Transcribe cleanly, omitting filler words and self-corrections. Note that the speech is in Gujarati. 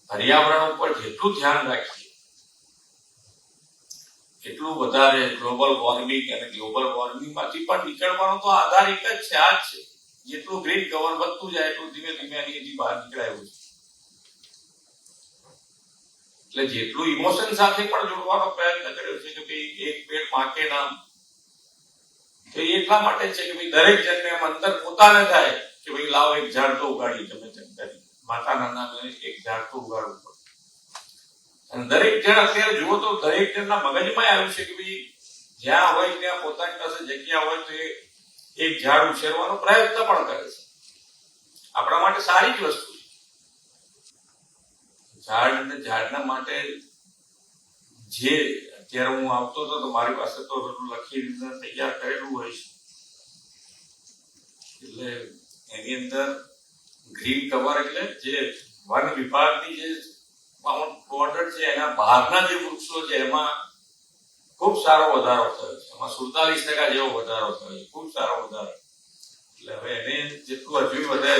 પર્યાવરણ ઉપર જેટલું ધ્યાન રાખીએ એટલું વધારે ગ્લોબલ વોર્મિંગ અને ગ્લોબલ વોર્મિંગમાંથી પણ નીકળવાનો તો આધાર એક જ છે, આ જ છે. જેટલું ગ્રીન કવર વધતું જાય એટલું ધીમે ધીમે અહીંથી બહાર નીકળાયું છે. એટલે જેટલું ઇમોશન સાથે પણ જોડવાનો પ્રયત્ન કર્યો છે કે ભાઈ એક પેડ માકે નામ, તો એટલા માટે છે કે ભાઈ દરેક જણને એમ અંદર પોતાને થાય કે ભાઈ લાવો એક ઝાડ તો ઉગાડી, તમે કરી માતાના નામે એક ઝાડ તો ઉગાડવું પડે. અને દરેક જણ અત્યારે જુઓ તો દરેક જણના મગજમાં આવ્યું છે કે ભાઈ જ્યાં હોય ત્યાં પોતાની પાસે જગ્યા હોય તો એક ઝાડ ઉછેરવાનો પ્રયત્ન પણ કરે છે. આપણા માટે સારી જ વસ્તુ છે. ઝાડ અને ઝાડના માટે જે અત્યારે હું આવતો હતો તો મારી પાસે તો લખીને તૈયાર કરેલું હોય છે. એટલે એની અંદર ગ્રીન કવર એટલે જે વન વિભાગની જે બોર્ડર છે એના બહારના જે વૃક્ષો છે એમાં ખૂબ સારો વધારો થયો છે. એમાં 47% જેવો વધારો થયો છે, ખૂબ સારો વધારો. એટલે હવે એને જેટલું હજુ વધે